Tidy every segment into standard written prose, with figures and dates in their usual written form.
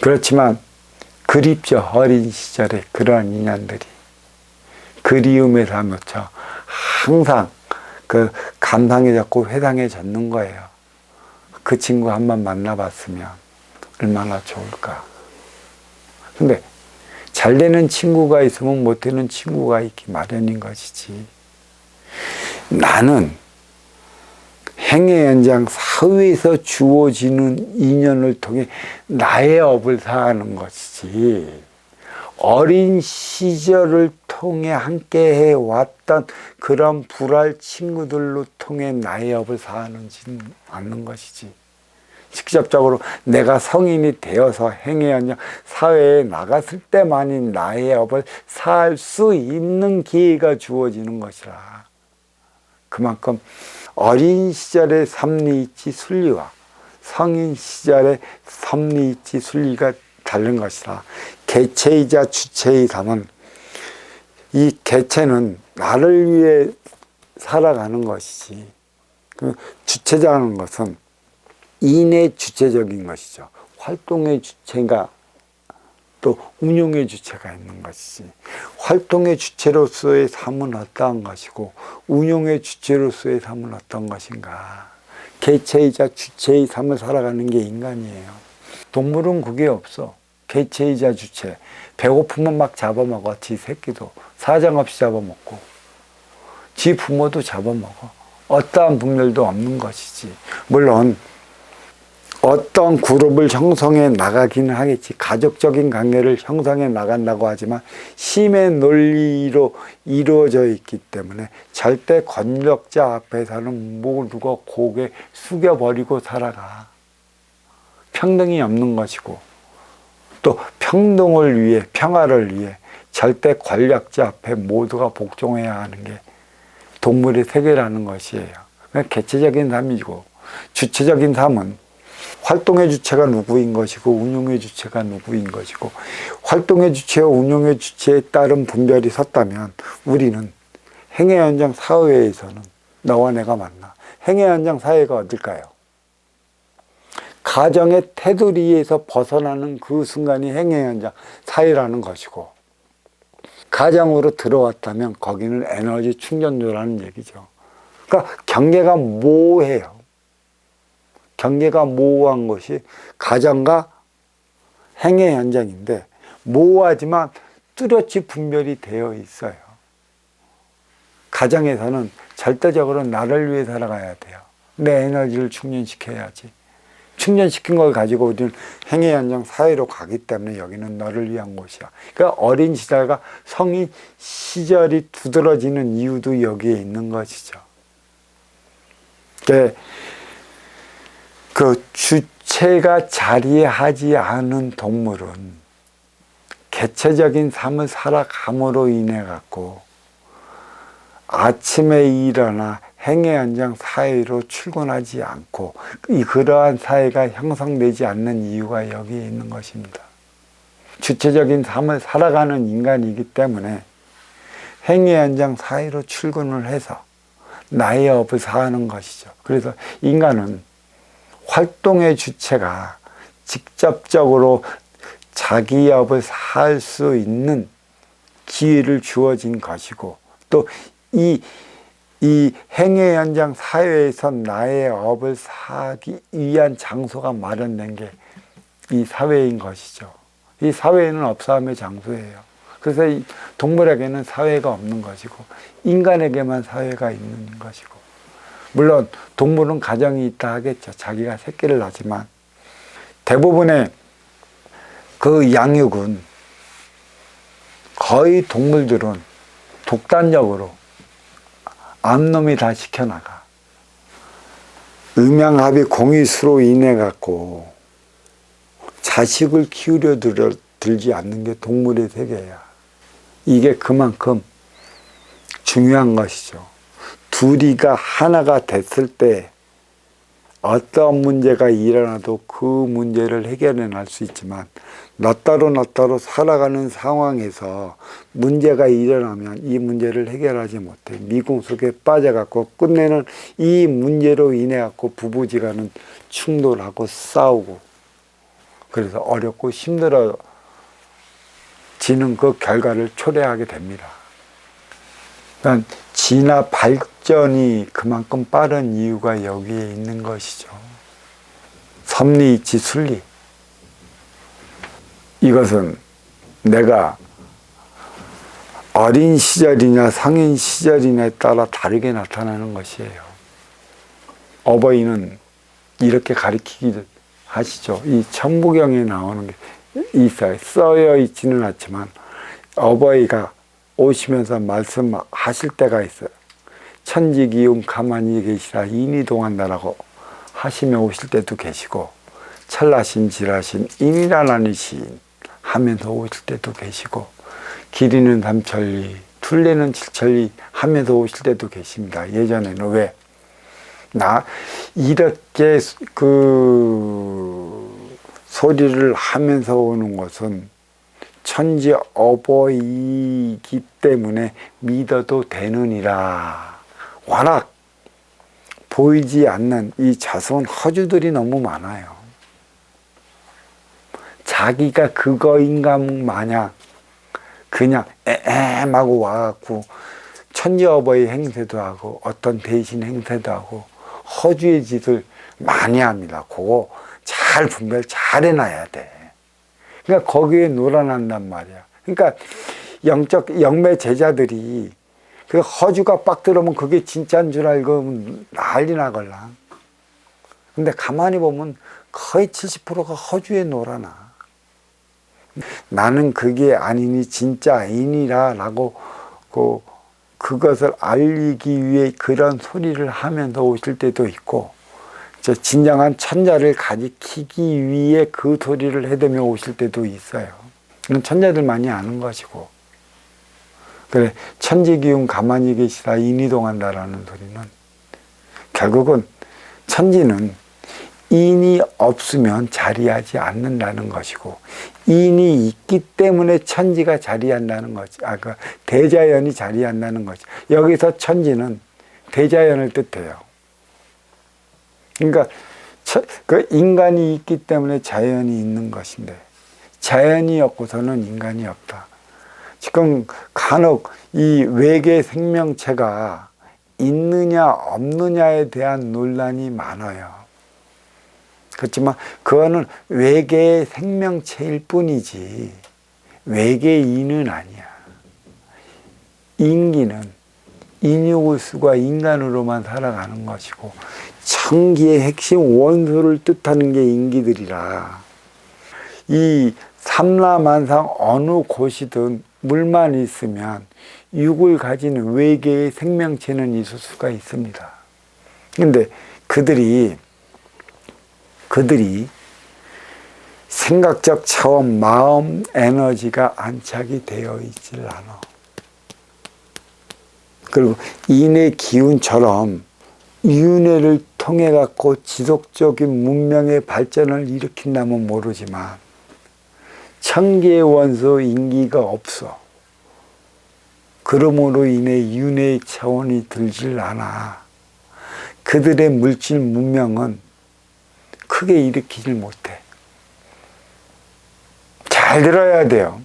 그렇지만 그립죠. 어린 시절에 그러한 인연들이. 그리움에 사무쳐 항상 그 감상해졌고 회상해졌는 거예요. 그 친구 한번 만나봤으면 얼마나 좋을까. 근데 잘 되는 친구가 있으면 못 되는 친구가 있기 마련인 것이지. 나는 행의 연장 사회에서 주어지는 인연을 통해 나의 업을 사하는 것이지, 어린 시절을 통해 함께 해왔던 그런 불알 친구들로 통해 나의 업을 사하는지는 않는 것이지. 직접적으로 내가 성인이 되어서 행의 연장 사회에 나갔을 때만이 나의 업을 사할 수 있는 기회가 주어지는 것이라. 그만큼 어린 시절의 섭리있지 순리와 성인 시절의 섭리있지 순리가 다른 것이라. 개체이자 주체의 삶은, 이 개체는 나를 위해 살아가는 것이지, 그 주체자라는 것은 인의 주체적인 것이죠. 활동의 주체가 또 운용의 주체가 있는 것이지, 활동의 주체로서의 삶은 어떠한 것이고 운용의 주체로서의 삶은 어떤 것인가. 개체이자 주체의 삶을 살아가는 게 인간이에요. 동물은 그게 없어. 개체이자 주체. 배고프면 막 잡아먹어. 지 새끼도 사정없이 잡아먹고 지 부모도 잡아먹어. 어떠한 분별도 없는 것이지. 물론 어떤 그룹을 형성해 나가기는 하겠지. 가족적인 관계를 형성해 나간다고 하지만 힘의 논리로 이루어져 있기 때문에 절대 권력자 앞에서는 모두가 고개 숙여버리고 살아가. 평등이 없는 것이고, 또 평등을 위해, 평화를 위해 절대 권력자 앞에 모두가 복종해야 하는 게 동물의 세계라는 것이에요. 개체적인 삶이고, 주체적인 삶은 활동의 주체가 누구인 것이고 운용의 주체가 누구인 것이고, 활동의 주체와 운용의 주체에 따른 분별이 섰다면 우리는 행의 연장 사회에서는 너와 내가 만나. 행의 연장 사회가 어딜까요? 가정의 테두리에서 벗어나는 그 순간이 행의 연장 사회라는 것이고, 가정으로 들어왔다면 거기는 에너지 충전소라는 얘기죠. 그러니까 경계가 모호해요. 경계가 모호한 것이 가정과 행의 현장인데, 모호하지만 뚜렷이 분별이 되어 있어요. 가정에서는 절대적으로 나를 위해 살아가야 돼요. 내 에너지를 충전시켜야지. 충전시킨 걸 가지고 우리는 행의 현장 사회로 가기 때문에 여기는 너를 위한 곳이야. 그러니까 어린 시절과 성인 시절이 두드러지는 이유도 여기에 있는 것이죠. 그 주체가 자리하지 않은 동물은 개체적인 삶을 살아감으로 인해 갖고 아침에 일어나 행의 연장 사회로 출근하지 않고 그러한 사회가 형성되지 않는 이유가 여기에 있는 것입니다. 주체적인 삶을 살아가는 인간이기 때문에 행의 연장 사회로 출근을 해서 나의 업을 사하는 것이죠. 그래서 인간은 활동의 주체가 직접적으로 자기 업을 살 수 있는 기회를 주어진 것이고, 또 이 행의 연장 사회에서 나의 업을 사기 위한 장소가 마련된 게 이 사회인 것이죠. 이 사회는 업사함의 장소예요. 그래서 이 동물에게는 사회가 없는 것이고 인간에게만 사회가 있는 것이고, 물론 동물은 가정이 있다 하겠죠. 자기가 새끼를 낳지만 대부분의 그 양육은, 거의 동물들은 독단적으로 암놈이 다 시켜나가. 음양합의 공의수로 인해 갖고 자식을 키우려 들지 않는 게 동물의 세계야. 이게 그만큼 중요한 것이죠. 둘이가 하나가 됐을 때 어떤 문제가 일어나도 그 문제를 해결해 낼 수 있지만, 너 따로 살아가는 상황에서 문제가 일어나면 이 문제를 해결하지 못해. 미궁 속에 빠져갖고 끝내는 이 문제로 인해 갖고 부부지간은 충돌하고 싸우고, 그래서 어렵고 힘들어지는 그 결과를 초래하게 됩니다. 그러니까 진화 발전이 그만큼 빠른 이유가 여기에 있는 것이죠. 섭리 있지 순리. 이것은 내가 어린 시절이냐 성인 시절이냐에 따라 다르게 나타나는 것이에요. 어버이는 이렇게 가르치기를 하시죠. 이 천부경에 나오는 게 있어요. 써여 있지는 않지만 어버이가 오시면서 말씀하실 때가 있어요. 천지기운 가만히 계시라 인이 동한다라고 하시며 오실 때도 계시고, 찰나신 지라신 인이라는 시인 하면서 오실 때도 계시고, 길이는 삼천리 둘레는 칠천리 하면서 오실 때도 계십니다. 예전에는 왜? 나 이렇게 소리를 하면서 오는 것은 천지 어버이이기 때문에 믿어도 되느니라. 워낙 보이지 않는 이 자손 허주들이 너무 많아요. 자기가 그거인가 마냥 그냥 애엠하고 와갖고 천지 어버이 행세도 하고 어떤 대신 행세도 하고 허주의 짓을 많이 합니다. 그거 잘 분별 잘 해놔야 돼. 그러니까 거기에 놀아난단 말이야. 그러니까 영매 제자들이 그 허주가 빡 들어오면 그게 진짜인 줄 알고 난리 나걸라. 근데 가만히 보면 거의 70%가 허주에 놀아나. 나는 그게 아니니 진짜 아니라 라고 그것을 알리기 위해 그런 소리를 하면서 오실 때도 있고, 진정한 천자를 가리키기 위해 그 소리를 해대며 오실 때도 있어요. 이건 천자들만이 아는 것이고, 그래 천지기운 가만히 계시다 인이 동한다라는 소리는 결국은 천지는 인이 없으면 자리하지 않는다는 것이고, 인이 있기 때문에 천지가 자리한다는 거지. 대자연이 자리한다는 거지. 여기서 천지는 대자연을 뜻해요. 그러니까 그 인간이 있기 때문에 자연이 있는 것인데, 자연이 없고서는 인간이 없다. 지금 간혹 이 외계 생명체가 있느냐 없느냐에 대한 논란이 많아요. 그렇지만 그거는 외계의 생명체일 뿐이지 외계인은 아니야. 인기는 인육을 쓰고 인간으로만 살아가는 것이고, 천기의 핵심 원소를 뜻하는 게 인기들이라, 이 삼라만상 어느 곳이든 물만 있으면 육을 가진 외계의 생명체는 있을 수가 있습니다. 근데 그들이 생각적 차원, 마음 에너지가 안착이 되어 있질 않아. 그리고 인의 기운처럼 윤회를 통해 갖고 지속적인 문명의 발전을 일으킨다면 모르지만 천계의 원소 인기가 없어. 그러므로 인해 윤회의 차원이 들질 않아. 그들의 물질 문명은 크게 일으키질 못해. 잘 들어야 돼요.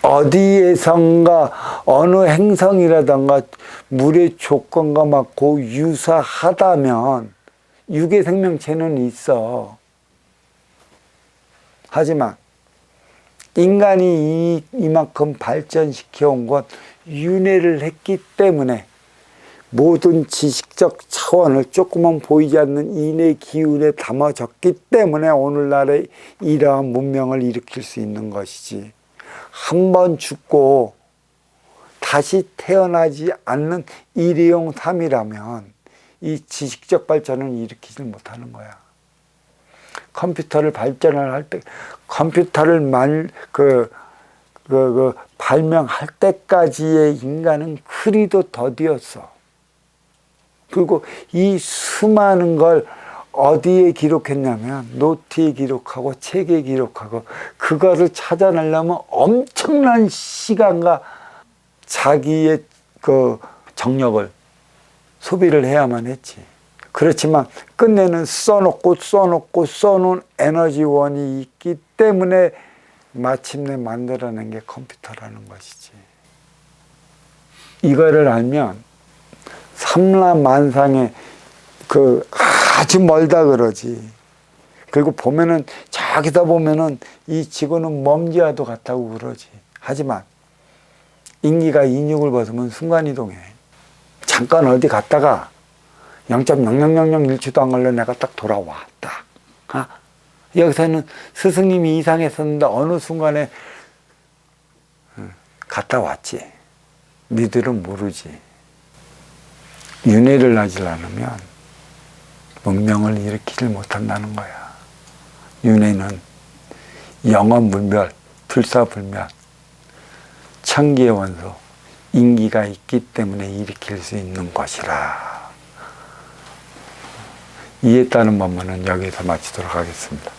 어디에선가 어느 행성이라던가 물의 조건과 맞고 유사하다면 육의 생명체는 있어. 하지만 인간이 이만큼 발전시켜 온 것 윤회를 했기 때문에 모든 지식적 차원을 조금만 보이지 않는 인의 기운에 담아졌기 때문에 오늘날의 이러한 문명을 일으킬 수 있는 것이지, 한 번 죽고 다시 태어나지 않는 일회용 삶이라면 이 지식적 발전은 일으키지 못하는 거야. 컴퓨터를 발전을 할 때, 컴퓨터를 발명할 때까지의 인간은 그리도 더디었어. 그리고 이 수많은 걸 어디에 기록했냐면 노트에 기록하고 책에 기록하고, 그거를 찾아내려면 엄청난 시간과 자기의 그 정력을 소비를 해야만 했지. 그렇지만 끝내는 써놓은 에너지원이 있기 때문에 마침내 만들어낸 게 컴퓨터라는 것이지. 이거를 알면 삼라만상의 그 아주 멀다 그러지. 그리고 보면은 저기다 보면은 이 지구는 먼지와도 같다고 그러지. 하지만 인기가 인육을 벗으면 순간이동해. 잠깐 어디 갔다가 0.0001초도 안 걸려 내가 딱 돌아왔다. 여기서는 스승님이 이상했었는데 어느 순간에 갔다 왔지. 니들은 모르지. 윤회를 하지 않으면 문명을 일으키질 못한다는 거야. 윤회는 영원불멸, 불사불멸, 천기의 원소, 인기가 있기 때문에 일으킬 수 있는 것이라. 이에 따른 법문은 여기서 마치도록 하겠습니다.